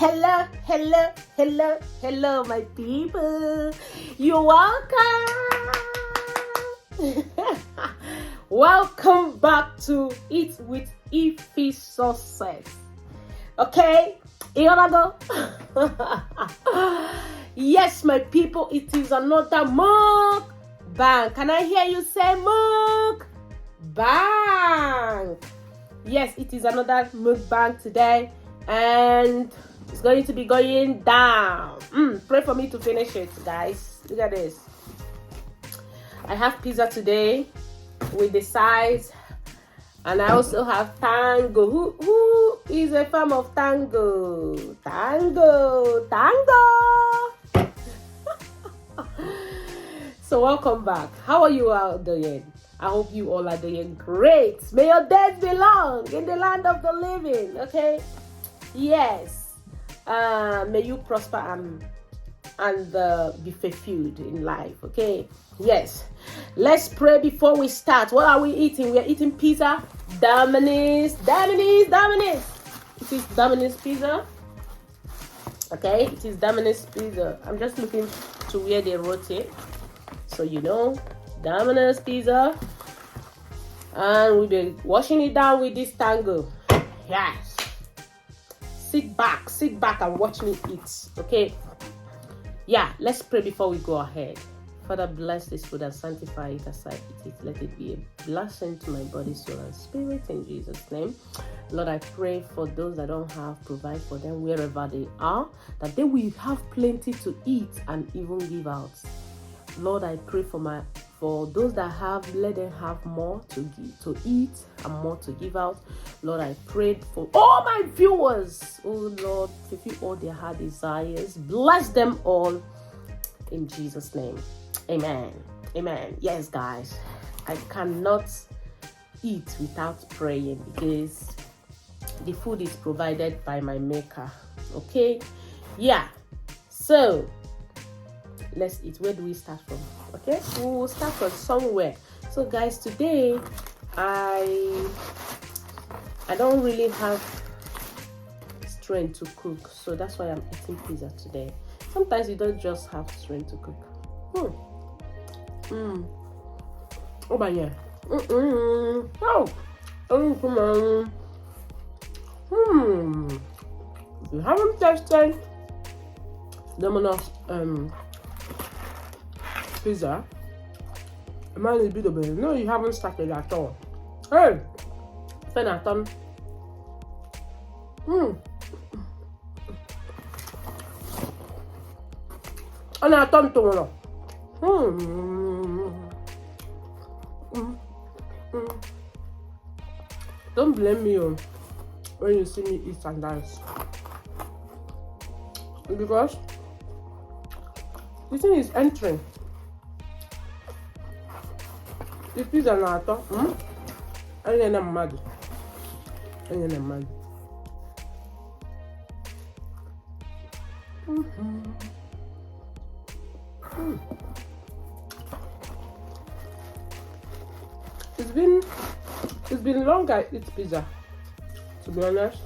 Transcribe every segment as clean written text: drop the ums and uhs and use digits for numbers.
Hello, hello, hello, hello, my people. You're welcome. Welcome back to Eat with Ify Success. Okay, you wanna go? Yes, my people, it is another mukbang. Can I hear you say mukbang? Yes, it is another mukbang today, and it's going to be going down. Pray for me to finish it, guys. Look at this. I have pizza today with the sides, and I also have tango. Who is a fan of tango? Tango. So welcome back. How are you all doing? I hope you all are doing great. May your days be long in the land of the living. Okay? Yes. May you prosper and be fulfilled in life. Okay? Yes. Let's pray before we start. What are we eating? We are eating pizza. Domino's. It is Domino's pizza. Okay? It is Domino's pizza. I'm just looking to where they wrote it, so you know. Domino's pizza, and we'll be washing it down with this tango. Yes. Sit back and watch me eat. Okay? Yeah, let's pray before we go ahead. Father, bless this food and sanctify it as I eat it. Let it be a blessing to my body, soul, and spirit in Jesus' name. Lord, I pray for those that don't have, provide for them wherever they are, that they will have plenty to eat and even give out. Lord, I pray for those that have, let them have more to eat and more to give out. Lord, I prayed for all my viewers. Oh Lord, fulfill all their heart desires. Bless them all in Jesus' name. Amen. Amen. Yes, guys, I cannot eat without praying because the food is provided by my maker. Okay? Yeah. So let's eat. Where do we start from? Okay, we will start from somewhere. So guys, today I don't really have strength to cook, so that's why I'm eating pizza today. Sometimes you don't just have strength to cook. Oh my yeah. If you haven't tasted Domino's pizza, it might be the best. No, you haven't started at all. Hey, Fenaton. And I turn to Don't blame me when you see me eat and dance, because the thing is entering. The pizza na atọ. Enye na mmadụ. It's been long I eat pizza, to be honest.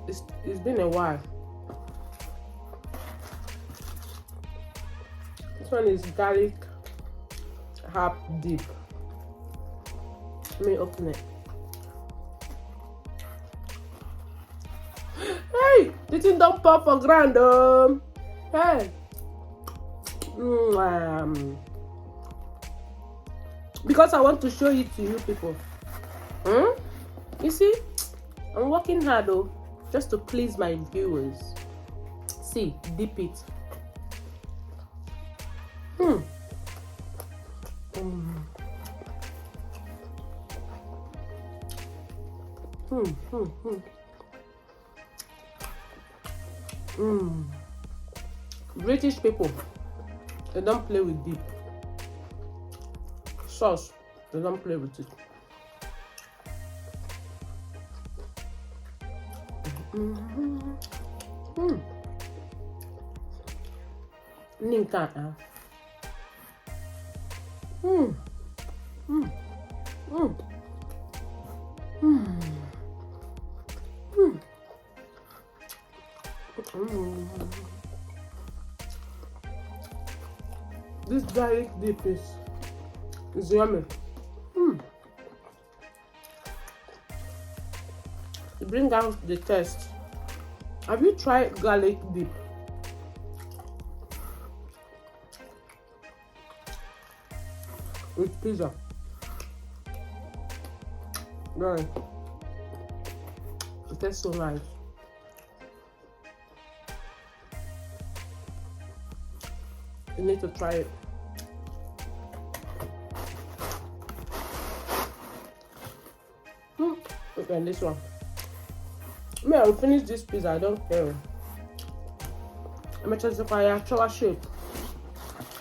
It's been a while. This one is garlic herb dip. Let me open it. Hey, this thing don't pop for grand. Hey. Because I want to show it to you people. You see, I'm working hard though, just to please my viewers. See, dip it. British people, they don't play with dip. Sauce, they don't play with it. Ninka. Mm. This garlic dip is yummy. Mm. It brings out the taste. Have you tried garlic dip? With pizza? Right. It tastes so nice. You need to try it. Okay, and this one. Me, I will finish this pizza. I don't care. I'm just a shape.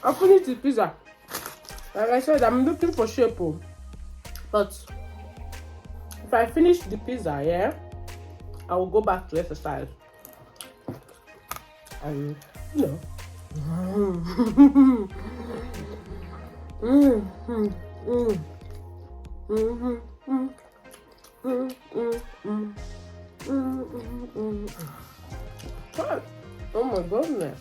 I'll finish the pizza. Like I said, I'm looking for shape. But if I finish the pizza, yeah, I will go back to exercise. And you know. Oh my goodness.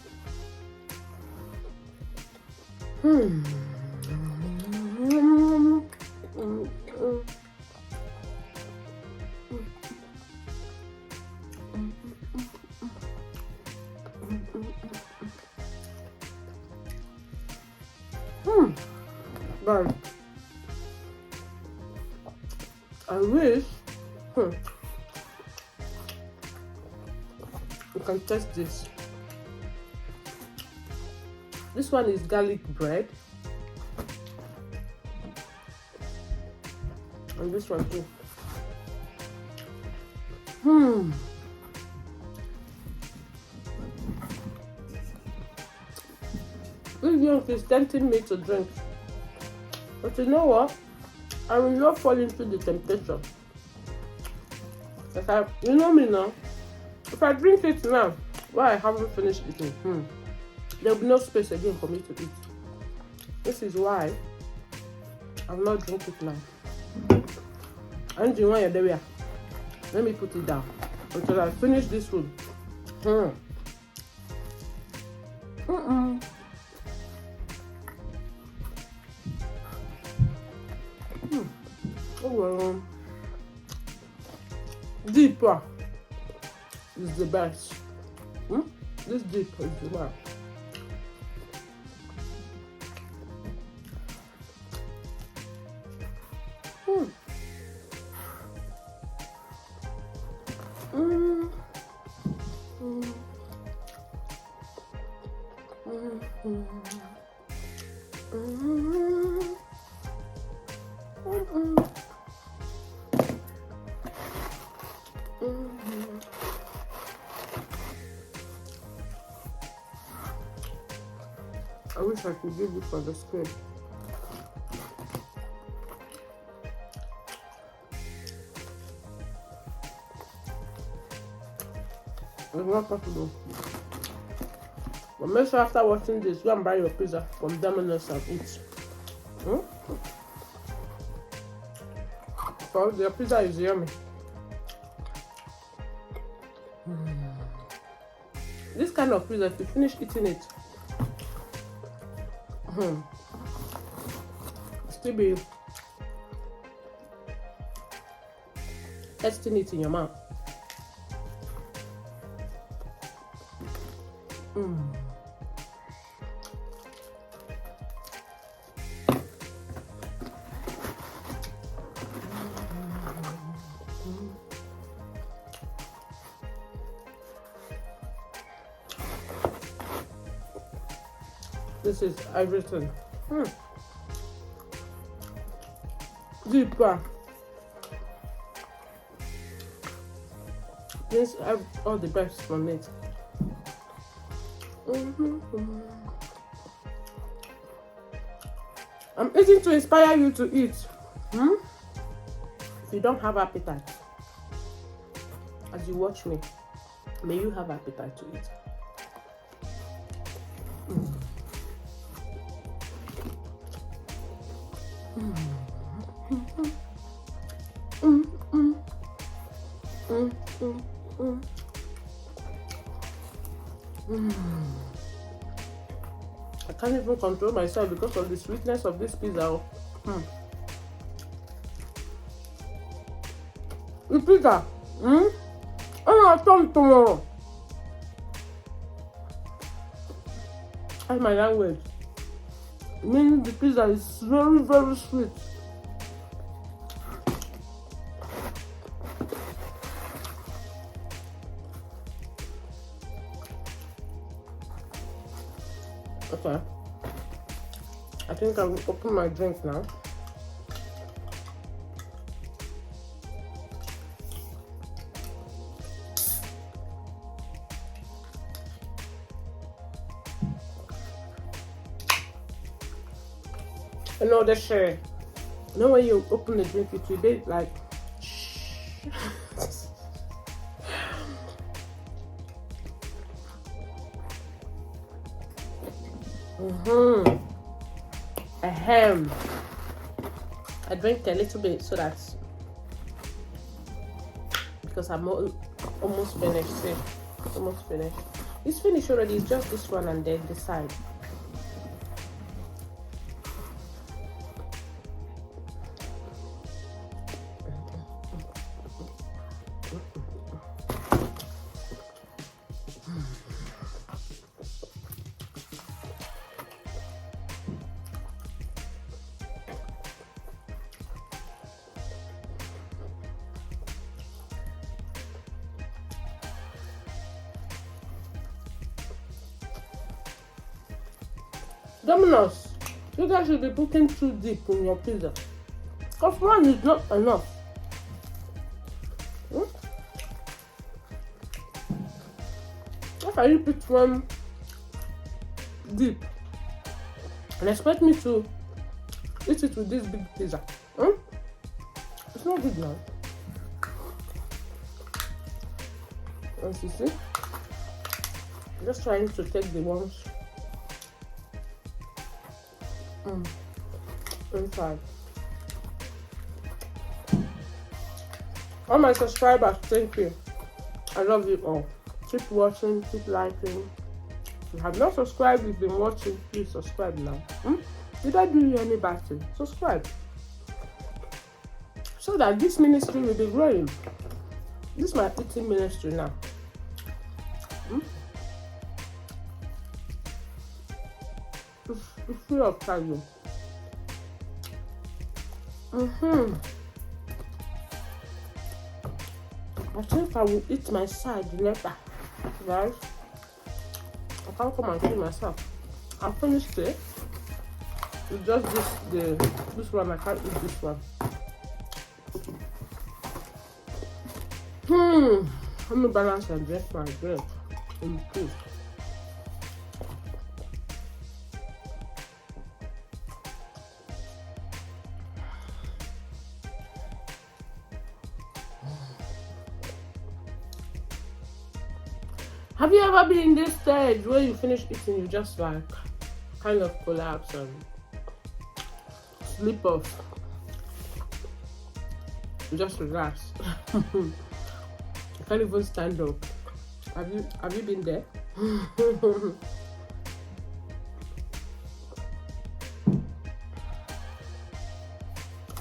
But I wish you can test this. This one is garlic bread, and this one too. This milk is tempting me to drink, but you know what? I will not fall into the temptation. Like you know me now. If I drink it now, why I haven't finished eating, there will be no space again for me to eat. This is why I will not drink it now. And you want your baby? Let me put it down until I finish this food. Oh well, deep is the best. This deep is the best. I wish I could give it for the skin. It's not possible. But make sure after watching this, go and buy your pizza from Domino's and eat. Because their pizza is yummy. This kind of pizza, if you finish eating it, still be tasting it in your mouth. This is everything. Deeper. This have all the best from it. I'm eating to inspire you to eat. If you don't have appetite, as you watch me, may you have appetite to eat. I can't even control myself because of the sweetness of this pizza. The pizza. I'm gonna come tomorrow. That's my language. Meaning the pizza is very, very sweet. Okay. I think I will open my drink now. You know the share. You know when you open the drink, it will be like Ahem. I drink a little bit so that because I'm almost finished. See? Almost finished. It's finished already. It's just this one and then the side. Domino's, you guys should be putting too deep in your pizza. Because one is not enough. How can you put one deep and expect me to eat it with this big pizza? It's not good now. As you see, just trying to take the ones inside. All my subscribers, thank you. I love you all. Keep watching, keep liking. If you have not subscribed, you've been watching, please subscribe now. Did I do you any bad thing? Subscribe. So that this ministry will be growing. This is my eating ministry now. It's free of charge. I think I will eat my side later, guys. I can't come and feed myself. I finished it. It's just this one. I can't eat this one. Let me balance and drink my drink. Please. Have you ever been in this stage where you finish eating, you just like kind of collapse and sleep off? You just relax. You can't even stand up. Have you been there?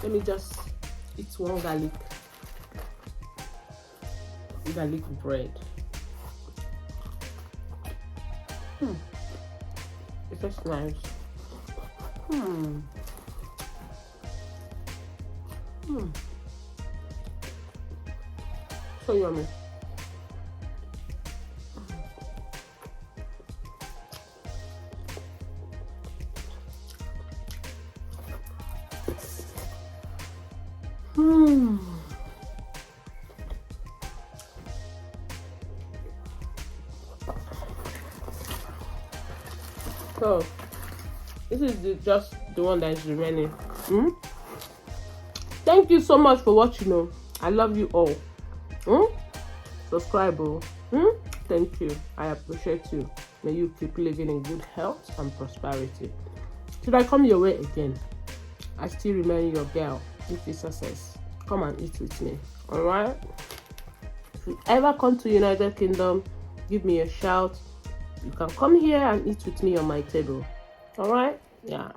Let me just eat one garlic bread. It's just nice. So yummy. So this is just the one that is remaining. Thank you so much for watching. I love you all. Subscribe. Thank you. I appreciate you. May you keep living in good health and prosperity. Should I come your way again, I still remain your girl. If it's success, come and eat with me. Alright? If you ever come to United Kingdom, give me a shout. you can come here and eat with me on my table. All right? Yeah.